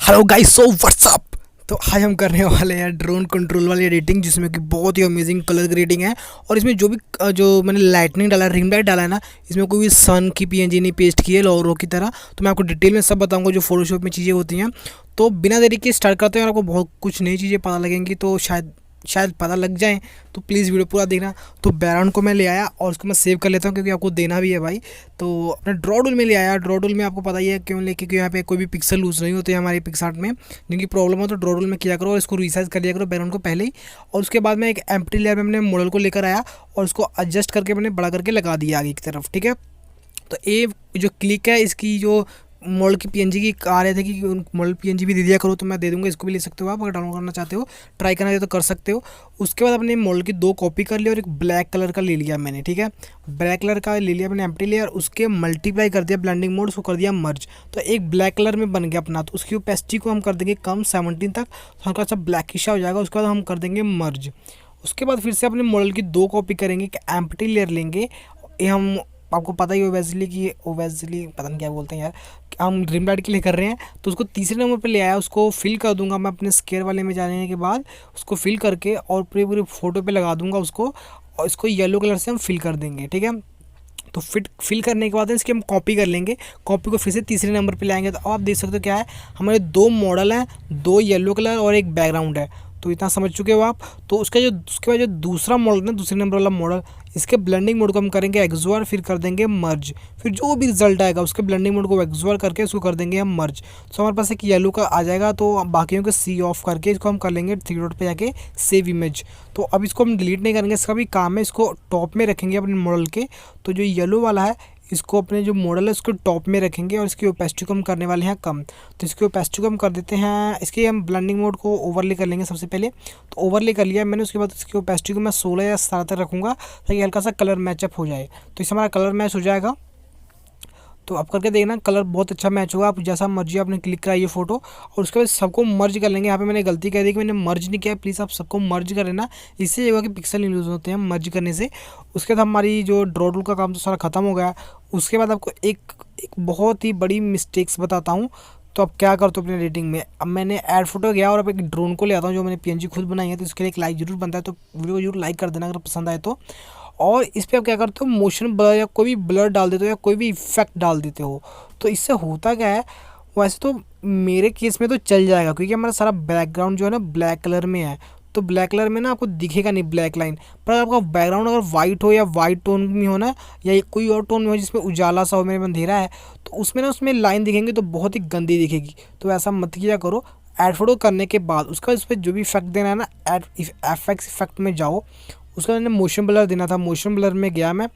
Hello guys, so what's up. तो आज हम करने वाले हैं ड्रोन कंट्रोल वाली एडिटिंग, जिसमें कि बहुत ही अमेजिंग कलर ग्रेडिंग है। और इसमें जो भी जो मैंने लाइटनिंग डाला है, रिंग लाइट डाला है ना, इसमें कोई भी सन की पीएनजी नहीं पेस्ट की है लोगों की तरह। तो मैं आपको डिटेल में सब बताऊंगा जो फोटोशॉप में चीज़ें होती हैं। तो बिना देरी के स्टार्ट करते हैं और आपको बहुत कुछ नई चीज़ें पता लगेंगी, तो शायद पता लग जाए। तो प्लीज़ वीडियो पूरा देखना। तो बैकग्राउंड को मैं ले आया और उसको मैं सेव कर लेता हूँ, क्योंकि आपको देना भी है भाई। तो अपने ड्रॉ टूल में ले आया। ड्रॉ टूल में आपको पता ही है क्यों लेके, क्योंकि यहाँ पे कोई भी पिक्सल लूज नहीं होते हमारे पिक्सार्ट में। जिनकी प्रॉब्लम हो तो ड्रॉ टूल में किया करो और इसको रिसाइज कर लिया करो बैकग्राउंड को पहले ही। और उसके बाद मैं एक एम्प्टी लेयर में मैंने मॉडल को लेकर आया और उसको एडजस्ट करके मैंने बड़ा करके लगा दिया आगे की तरफ। ठीक है। तो ये जो क्लिक है इसकी, जो मॉडल की पीएनजी की आ रहे थे कि मॉडल पीएनजी भी दे दिया करो, तो मैं दे दूंगा। इसको भी ले सकते हो आप, अगर डाउनलोड करना चाहते हो, ट्राई करना चाहते हो तो कर सकते हो। उसके बाद अपने मॉडल की 2 कॉपी कर लिया और एक ब्लैक कलर का ले लिया मैंने। ठीक है, ब्लैक कलर का ले लिया मैंने एम्प्टी लेयर, उसके मल्टीप्लाई कर दिया ब्लेंडिंग मोड, उसको कर दिया मर्ज। तो एक ब्लैक कलर में बन गया अपना। तो उसकी ओपेसिटी को हम कर देंगे कम 17 तक, तो हल्का सा ब्लैकिश हो जाएगा। उसके बाद हम कर देंगे मर्ज। उसके बाद फिर से अपने मॉडल की 2 कॉपी करेंगे, एम्प्टी लेयर लेंगे। ये हम आपको पता ही ओवेजली की, ओवेजली पता नहीं क्या बोलते हैं यार, हम ड्रीम लाइट के लिए कर रहे हैं। तो उसको तीसरे नंबर पे ले आया, उसको फिल कर दूंगा मैं अपने स्केयर वाले में जाने के बाद। उसको फिल करके और पूरे पूरे फोटो पे लगा दूंगा उसको, और इसको येलो कलर से हम फिल कर देंगे। ठीक है। तो फिल करने के बाद इसकी हम कॉपी कर लेंगे। कॉपी को फिर से तीसरे नंबर पे लाएंगे। तो आप देख सकते हो क्या है, हमारे 2 मॉडल हैं, 2 येलो कलर और एक बैकग्राउंड है। तो इतना समझ चुके हो आप। तो उसके बाद जो दूसरा मॉडल है, दूसरे नंबर वाला मॉडल, इसके ब्लेंडिंग मोड को हम करेंगे एक्सवार, फिर कर देंगे मर्ज। फिर जो भी रिजल्ट आएगा उसके ब्लेंडिंग मोड को एक्सवार करके उसको कर देंगे हम मर्ज। तो हमारे पास एक येलो का आ जाएगा। तो बाकियों को सी ऑफ करके इसको हम कर लेंगे 3 डॉट पे जाके सेव इमेज। तो अब इसको हम डिलीट नहीं करेंगे, इसका भी काम है। इसको टॉप में रखेंगे अपने मॉडल के। तो जो येलो वाला है, इसको अपने जो मॉडल है उसको टॉप में रखेंगे और इसकी ओपेसिटी को हम करने वाले हैं कम। तो इसकी ओपेसिटी को हम कर देते हैं, इसके हम ब्लेंडिंग मोड को ओवरले कर लेंगे सबसे पहले। तो ओवरले कर लिया मैंने। उसके बाद इसकी ओपेसिटी को मैं 16 या 17 तक रखूँगा, ताकि हल्का सा कलर मैचअप हो जाए। तो इससे हमारा कलर मैच हो जाएगा। तो आप करके देखना, कलर बहुत अच्छा मैच होगा। आप जैसा मर्जी आपने क्लिक कराइए फोटो, और उसके बाद सबको मर्ज कर लेंगे। यहाँ पे मैंने गलती कह दी कि मैंने मर्ज नहीं किया, प्लीज़ आप सबको मर्ज कर लेना। इससे ये होगा कि पिक्सल नहीं लूज होते हैं मर्ज करने से। उसके बाद हमारी जो ड्रॉ टूल का काम तो सारा खत्म हो गया। उसके बाद आपको एक बहुत ही बड़ी मिस्टेक्स बताता हूँ। तो आप क्या करते हो अपने एडिटिंग में, अब मैंने ऐड फोटो गया और अब एक ड्रोन को ले आता हूँ जो मैंने पीएनजी खुद बनाई है। तो इसके लिए एक लाइक जरूर बनता है, तो वीडियो को जरूर लाइक कर देना अगर पसंद आए तो। और इस पर आप क्या करते हो, मोशन ब्लर या कोई भी ब्लर डाल देते हो या कोई भी इफेक्ट डाल देते हो। तो इससे होता क्या है, वैसे तो मेरे केस में तो चल जाएगा, क्योंकि हमारा सारा बैकग्राउंड जो है ना ब्लैक कलर में है। तो ब्लैक कलर में ना आपको दिखेगा नहीं ब्लैक लाइन। पर आपका बैकग्राउंड अगर वाइट हो या वाइट टोन में हो ना, या कोई और टोन में हो जिसमें उजाला सा हो, मेरे में अंधेरा है, तो उसमें लाइन दिखेंगे तो बहुत ही गंदी दिखेगी। तो ऐसा मत किया करो। ऐड फोटो करने के बाद उसका इस पर जो भी इफेक्ट देना है ना, ऐड एफएक्स इफेक्ट में जाओ। उसका मैंने मोशन ब्लर देना था, मोशन ब्लर में गया मैं।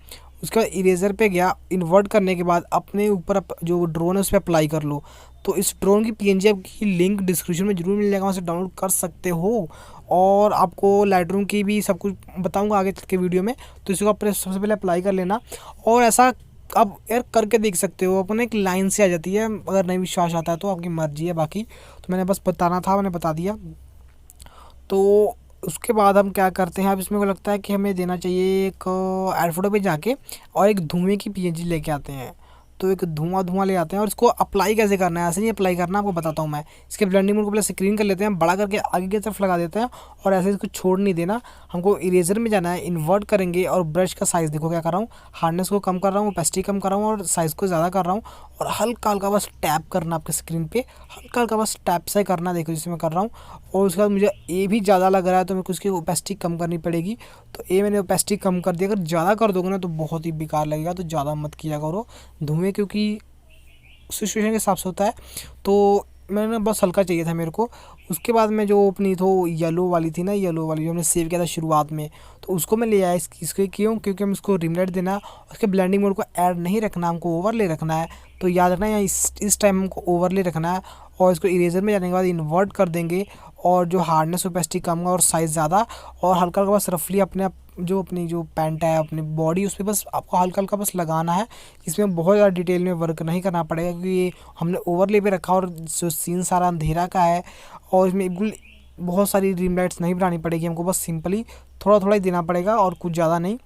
उसका इरेजर पे गया, इन्वर्ट करने के बाद अपने ऊपर जो ड्रोन है उस पर अप्लाई कर लो। तो इस ड्रोन की पीएनजी आपकी लिंक डिस्क्रिप्शन में जरूर मिल जाएगा, वहाँ से डाउनलोड कर सकते हो। और आपको लाइटरूम की भी सब कुछ बताऊंगा आगे चल के वीडियो में। तो इसको अपने सबसे पहले अप्लाई कर लेना। और ऐसा आप यार करके देख सकते हो, अपने एक लाइन से आ जाती है। अगर नहीं विश्वास आता है तो आपकी मर्जी है, बाकी तो मैंने बस बताना था, मैंने बता दिया। तो उसके बाद हम क्या करते हैं, अब इसमें को लगता है कि हमें देना चाहिए एक ऐड फोटो पे जाके और एक धुएं की पीएनजी लेके आते हैं। तो एक धुआं ले आते हैं और इसको अप्लाई कैसे करना है, ऐसे नहीं अप्लाई करना, आपको बताता हूँ मैं। इसके ब्लेंडिंग मोड को पहले स्क्रीन कर लेते हैं, बड़ा करके आगे की तरफ लगा देते हैं और ऐसे इसको छोड़ नहीं देना। हमको इरेजर में जाना है, इन्वर्ट करेंगे और ब्रश का साइज़ देखो क्या कर रहा हूँ, हार्डनेस को कम कर रहा हूँ, ओपेसिटी कम कर रहा हूँ और साइज़ को ज़्यादा कर रहा हूँ। और हल्का हल्का बस टैप करना आपके स्क्रीन पे, हल्का हल्का बस टैप से करना, देखो जिससे मैं कर रहा हूँ। और उसके बाद मुझे ये भी ज़्यादा लग रहा है तो मेरे को उसकी ओपेसिटी कम करनी पड़ेगी। तो ये मैंने ओपेसिटी कम कर दी। अगर ज़्यादा कर दोगे ना तो बहुत ही बेकार लगेगा, तो ज़्यादा मत किया करो धुएँ, क्योंकि सिचुएशन के हिसाब से होता है। तो मैंने बस हल्का चाहिए था मेरे को। उसके बाद में जो अपनी तो येलो वाली थी ना, येलो वाली जो हमने सेव किया था शुरुआत में, तो उसको मैं ले आया इसके क्योंकि हम इसको रिम लाइट देना। उसके ब्लेंडिंग मोड को ऐड नहीं रखना, हमको ओवरले रखना है। तो याद रखना है इस टाइम हमको ओवरले रखना है। और इसको इरेजर में जाने के बाद इन्वर्ट कर देंगे और जो हार्डनेस ओपेसिटी कम और साइज़ ज़्यादा, और हल्का हल्का बस रफली अपनी जो पैंट है अपनी बॉडी उस पर बस आपको हल्का हल्का बस लगाना है। इसमें बहुत ज़्यादा डिटेल में वर्क नहीं करना पड़ेगा, क्योंकि ये हमने ओवरले पे रखा और जो सीन सारा अंधेरा का है। और इसमें बिल्कुल बहुत सारी रिम लाइट्स नहीं बनानी पड़ेगी हमको, बस सिंपली थोड़ा थोड़ा ही देना पड़ेगा और कुछ ज़्यादा नहीं।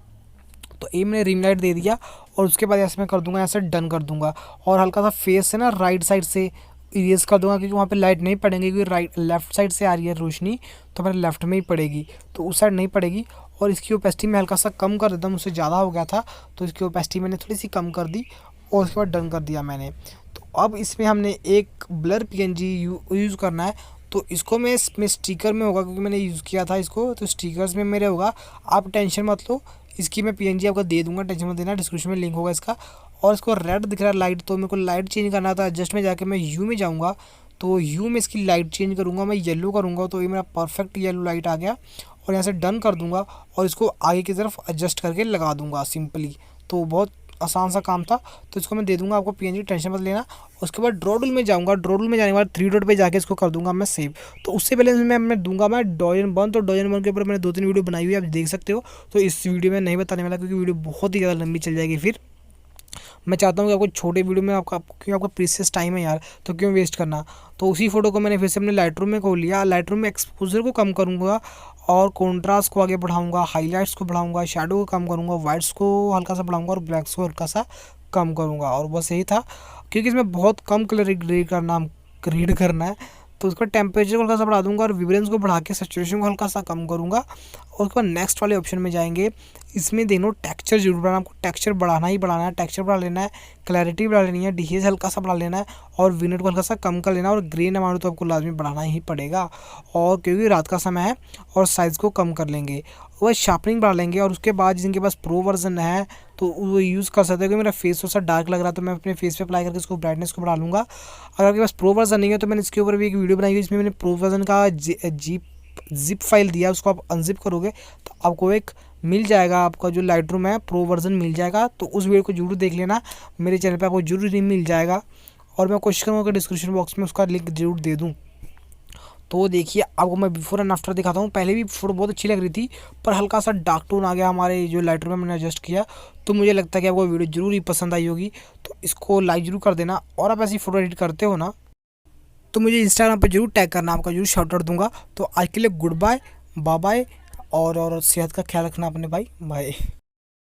तो ये मैंने रिंग लाइट दे दिया और उसके बाद ऐसे मैं कर दूंगा, ऐसे डन कर दूंगा। और हल्का सा फेस से ना राइट साइड से इरेज कर दूंगा, क्योंकि वहाँ पे लाइट नहीं पड़ेंगे, क्योंकि राइट लेफ्ट साइड से आ रही है रोशनी, तो मेरे लेफ्ट में ही पड़ेगी, तो उस साइड नहीं पड़ेगी। और इसकी ओपेसिटी मैं हल्का सा कम कर देता हूँ, मुझसे ज़्यादा हो गया था, तो इसकी ओपेसिटी मैंने थोड़ी सी कम कर दी और उसके बाद डन कर दिया मैंने। तो अब इसमें हमने एक ब्लर पीएनजी यूज़ करना है। तो इसको मैं इसमें स्टिकर में होगा, क्योंकि मैंने यूज़ किया था इसको, तो स्टिकर्स में मेरे होगा। आप टेंशन मत लो, इसकी मैं पीएनजी आपको दे दूंगा, टेंशन मत देना, डिस्क्रिप्शन में लिंक होगा इसका। और इसको रेड दिख रहा है लाइट, तो मेरे को लाइट चेंज करना था, जस्ट में जाके मैं यू में जाऊँगा, तो यू में इसकी लाइट चेंज करूँगा, मैं येलो करूँगा, तो ये मेरा परफेक्ट येलो लाइट आ गया। और यहाँ से डन कर दूँगा और इसको आगे की तरफ एडजस्ट करके लगा दूँगा सिंपली। तो बहुत आसान सा काम था। तो इसको मैं दे दूंगा आपको पीएनजी, टेंशन मत लेना। उसके बाद ड्रॉ टूल में जाऊंगा, ड्रॉ टूल में जाने के बाद थ्री डॉट पे जाके इसको कर दूंगा मैं सेव। तो उससे पहले मैं दूंगा मैं डॉजन 1, तो डॉजन 1 के ऊपर मैंने 2-3 वीडियो बनाई हुई है, आप देख सकते हो। तो इस वीडियो में नहीं बताने वाला, क्योंकि वीडियो बहुत ही ज़्यादा लंबी चल जाएगी। फिर मैं चाहता हूँ कि आपको छोटे वीडियो में क्योंकि आपका प्रीशियस टाइम है यार, तो क्यों वेस्ट करना। तो उसी फोटो को मैंने फिर से अपने लाइट रूम में खोल लिया। लाइट रूम में एक्सपोजर को कम करूँगा और कॉन्ट्रास्ट को आगे बढ़ाऊँगा, हाईलाइट्स को बढ़ाऊँगा, शैडो को कम करूँगा, वाइट्स को हल्का सा बढ़ाऊँगा और ब्लैक्स को हल्का सा कम करूँगा। और बस यही था, क्योंकि इसमें बहुत कम कलर रीड करना है। तो उसका टेम्परेचर को हल्का सा बढ़ा दूंगा और विब्रेंस को बढ़ा के सैचुरेशन को हल्का सा कम करूँगा। और उसके बाद नेक्स्ट वाले ऑप्शन में जाएंगे। इसमें देखो टेक्सचर जरूर बढ़ाना, आपको टेक्सचर बढ़ाना ही बढ़ाना है, टेक्सचर बढ़ा लेना है, क्लैरिटी बढ़ा लेनी है, डीएच हल्का सा बढ़ा लेना है और विनेट को हल्का सा कम कर लेना है। और ग्रेन अमाउंट तो आपको लाजमी बढ़ाना ही पड़ेगा, और क्योंकि रात का समय है। और साइज़ को कम कर लेंगे, वह शार्पनिंग बढ़ा लेंगे। और उसके बाद जिनके पास प्रो वर्जन है तो वो यूज़ कर सकते हो, कि मेरा फेस थोड़ा सा डार्क लग रहा है, तो मैं अपने फेस पे अप्लाई करके इसको ब्राइटनेस को बढ़ा लूँगा। अगर आपके पास प्रो वर्जन नहीं है तो मैंने इसके ऊपर भी एक वीडियो बनाई हुई, इसमें मैंने प्रो वर्जन का जिप फाइल दिया, उसको आप अनजिप करोगे तो आपको एक मिल जाएगा, आपका जो लाइट रूम है प्रो वर्जन मिल जाएगा। तो उस वीडियो को जरूर देख लेना, मेरे चैनल पे आपको जरूर मिल जाएगा। और मैं कोशिश करूँगा कि डिस्क्रिप्शन बॉक्स में उसका लिंक जरूर दे दूँ। तो देखिए आपको मैं बिफोर एंड आफ्टर दिखाता हूँ। पहले भी फ़ोटो बहुत अच्छी लग रही थी, पर हल्का सा डार्क टोन आ गया हमारे जो लाइट रूम में, मैंने एडजस्ट किया। तो मुझे लगता है कि आपको वीडियो जरूर ही पसंद आई होगी, तो इसको लाइक जरूर कर देना। और आप ऐसी फ़ोटो एडिट करते हो ना, तो मुझे इंस्टाग्राम पर जरूर टैग करना, आपका जरूर शॉर्ट आउट दूंगा। तो आज के लिए गुड बाय, बाय बाय, और सेहत का ख्याल रखना अपने भाई, बाय।